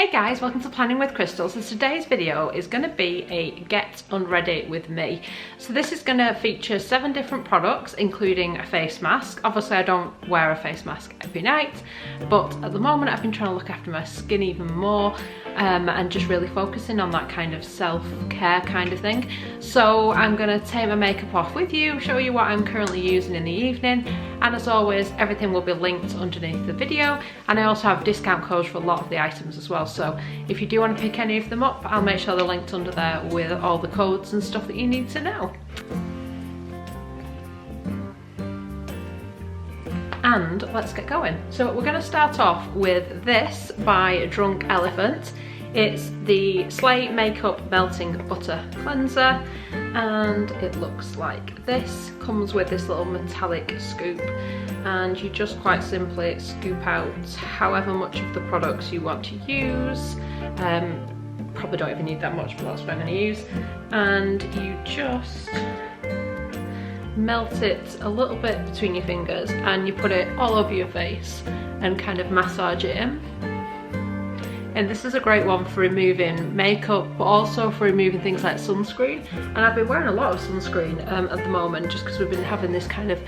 Hey guys, welcome to Planning with Crystal. So today's video is going to be a Get Unready With Me. So this is going to feature 7 different products, including a face mask. Obviously I don't wear a face mask every night, but at the moment I've been trying to look after my skin even more and just really focusing on that kind of self-care kind of thing. So I'm going to take my makeup off with you, show you what I'm currently using in the evening, and as always everything will be linked underneath the video, and I also have discount codes for a lot of the items as well. So if you do want to pick any of them up, I'll make sure they're linked under there with all the codes and stuff that you need to know. And let's get going. So we're going to start off with this by Drunk Elephant. It's the Slay Makeup Melting Butter Cleanser, and it looks like this. Comes with this little metallic scoop, and you just quite simply scoop out however much of the products you want to use. Probably don't even need that much, but that's what I'm going to use. And you just melt it a little bit between your fingers, and you put it all over your face and kind of massage it in. And this is a great one for removing makeup, but also for removing things like sunscreen. And I've been wearing a lot of sunscreen at the moment, just because we've been having this kind of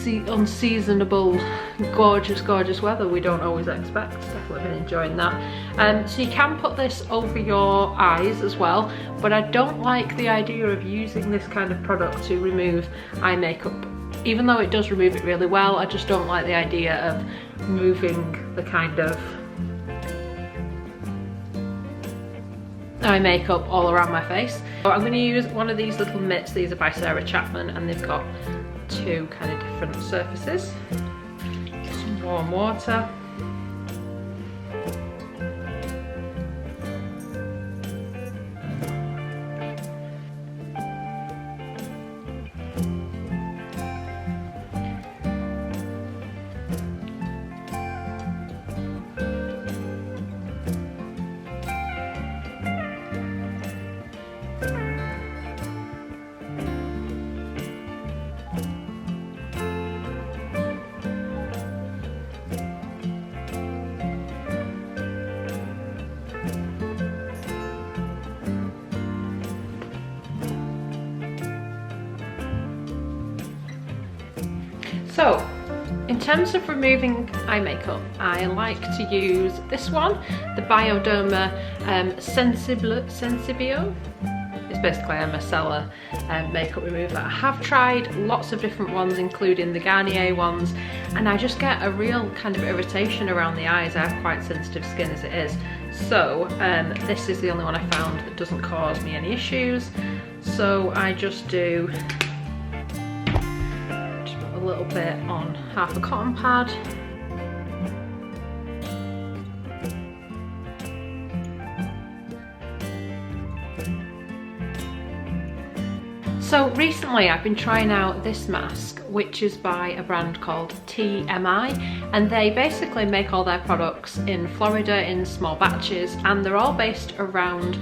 unseasonable, gorgeous weather we don't always expect. Definitely been enjoying that. So you can put this over your eyes as well, but I don't like the idea of using this kind of product to remove eye makeup. Even though it does remove it really well, I just don't like the idea of moving the kind of eye makeup all around my face. So I'm going to use one of these little mitts. These are by Sarah Chapman, and they've got 2 kind of different surfaces. Some warm water. So, in terms of removing eye makeup, I like to use this one, the Bioderma Sensibio. It's basically a micellar makeup remover. I have tried lots of different ones, including the Garnier ones, and I just get a real kind of irritation around the eyes. I have quite sensitive skin as it is. So this is the only one I found that doesn't cause me any issues. So I just do a little bit on half a cotton pad. So recently I've been trying out this mask, which is by a brand called TEAMI, and they basically make all their products in Florida in small batches, and they're all based around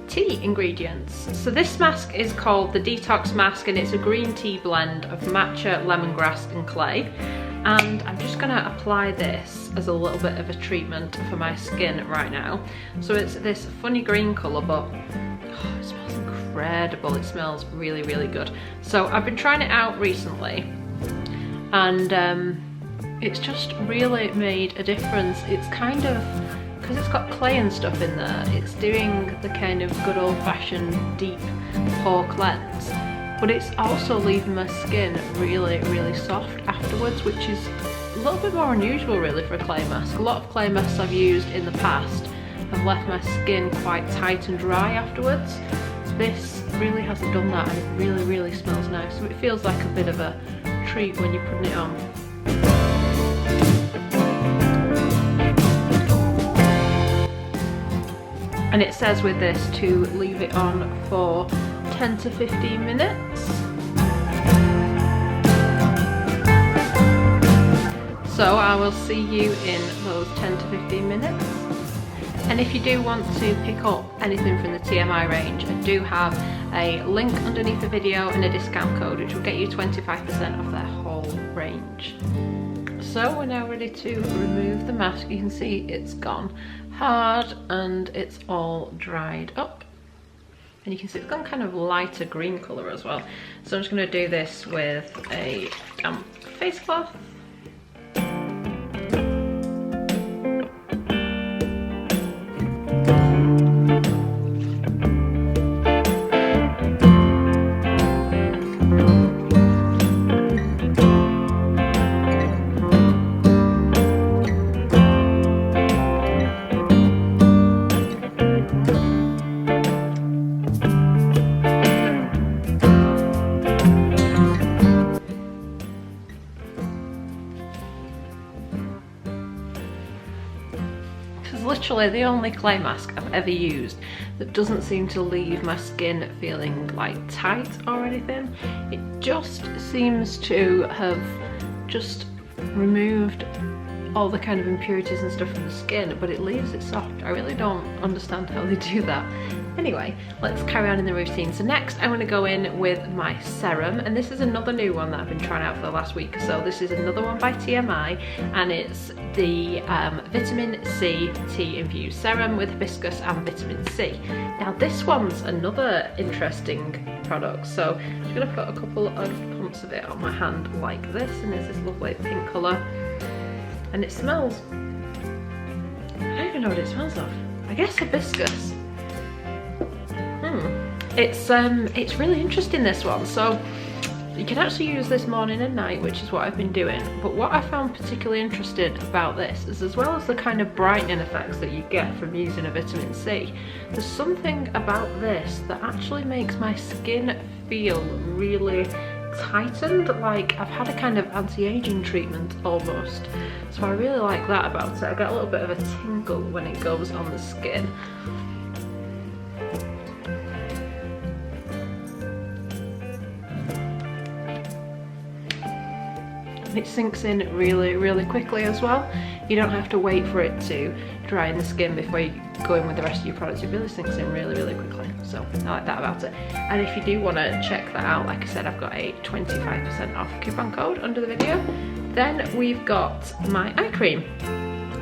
tea ingredients. So this mask is called the Detox Mask, and it's a green tea blend of matcha, lemongrass and clay. And I'm just gonna apply this as a little bit of a treatment for my skin right now. So it's this funny green colour, but it smells incredible. It smells really good. So I've been trying it out recently, and it's just really made a difference. It's kind of, because it's got clay and stuff in there, it's doing the kind of good old-fashioned deep pore cleanse, but it's also leaving my skin really soft afterwards, which is a little bit more unusual really for a clay mask. A lot of clay masks I've used in the past have left my skin quite tight and dry afterwards. This really hasn't done that, and it really smells nice. So it feels like a bit of a treat when you're putting it on. And it says with this to leave it on for 10 to 15 minutes. So I will see you in those 10 to 15 minutes. And if you do want to pick up anything from the TMI range, I do have a link underneath the video and a discount code which will get you 25% off their whole range. So we're now ready to remove the mask. You can see it's gone. hard and it's all dried up. And you can see it's got kind of lighter green colour as well. So I'm just going to do this with a damp face cloth. Literally the only clay mask I've ever used that doesn't seem to leave my skin feeling like tight or anything. It just seems to have just removed all the kind of impurities and stuff from the skin, but it leaves it soft. I really don't understand how they do that. Anyway, let's carry on in the routine. So next I'm going to go in with my serum, and this is another new one that I've been trying out for the last week or so. This is another one by TEAMI, and it's the vitamin C tea infused serum with hibiscus and vitamin C. Now this one's another interesting product, so I'm just going to put a couple of pumps of it on my hand like this, and there's this lovely pink colour, and it smells, I don't even know what it smells of. I guess hibiscus. It's really interesting, this one. So you can actually use this morning and night, which is what I've been doing. But what I found particularly interesting about this is, as well as the kind of brightening effects that you get from using a vitamin C, there's something about this that actually makes my skin feel really tightened, like I've had a kind of anti-aging treatment almost. So I really like that about it. I get a little bit of a tingle when it goes on the skin. It sinks in really, really quickly as well. You don't have to wait for it to dry in the skin before you go in with the rest of your products. It really sinks in really, really quickly. So I like that about it. And if you do want to check that out, like I said, I've got a 25% off coupon code under the video. Then we've got my eye cream.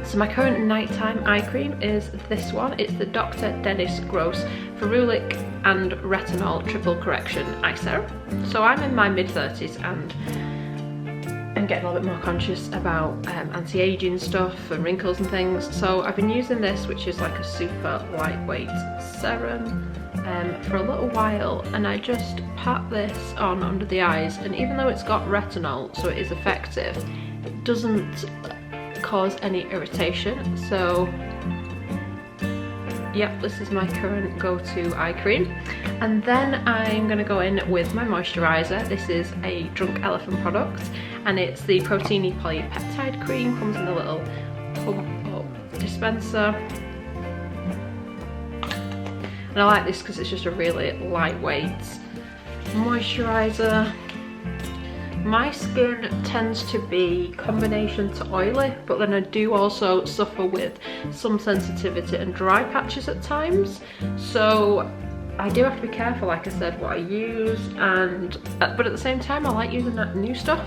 So my current nighttime eye cream is this one. It's the Dr. Dennis Gross Ferulic and Retinol Triple Correction Eye Serum. So I'm in my mid-30s and I'm getting a little bit more conscious about anti-aging stuff and wrinkles and things. So I've been using this, which is like a super lightweight serum, for a little while, and I just pat this on under the eyes, and even though it's got retinol, so it is effective, it doesn't cause any irritation. So yep, this is my current go-to eye cream. And then I'm going to go in with my moisturizer. This is a Drunk Elephant product, and it's the Proteiny Polypeptide Cream. Comes in a little pump-up dispenser. And I like this because it's just a really lightweight moisturizer. My skin tends to be combination to oily, but then I do also suffer with some sensitivity and dry patches at times. So I do have to be careful, like I said, what I use, but at the same time I like using that new stuff.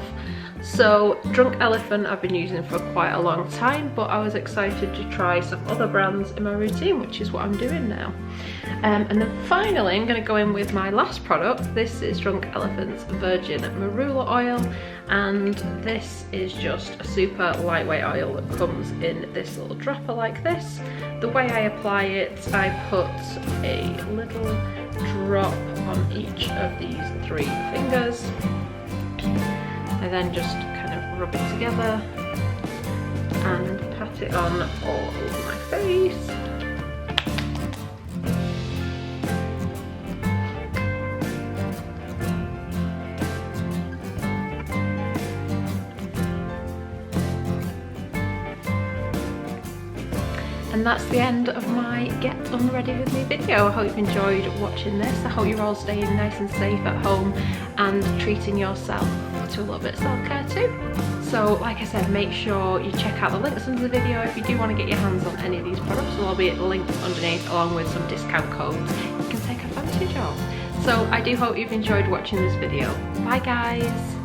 So Drunk Elephant I've been using for quite a long time, but I was excited to try some other brands in my routine, which is what I'm doing now. And then finally I'm going to go in with my last product. This is Drunk Elephant's Virgin Marula Oil, and this is just a super lightweight oil that comes in this little dropper like this. The way I apply it, I put a little drop on each of these 3 fingers. I then just kind of rub it together and pat it on all over my face. And that's the end of my Get Unready With Me video. I hope you've enjoyed watching this. I hope you're all staying nice and safe at home and treating yourself to a little bit of self-care too. So like I said, make sure you check out the links under the video if you do want to get your hands on any of these products. There'll be links underneath along with some discount codes you can take advantage of. So I do hope you've enjoyed watching this video. Bye guys!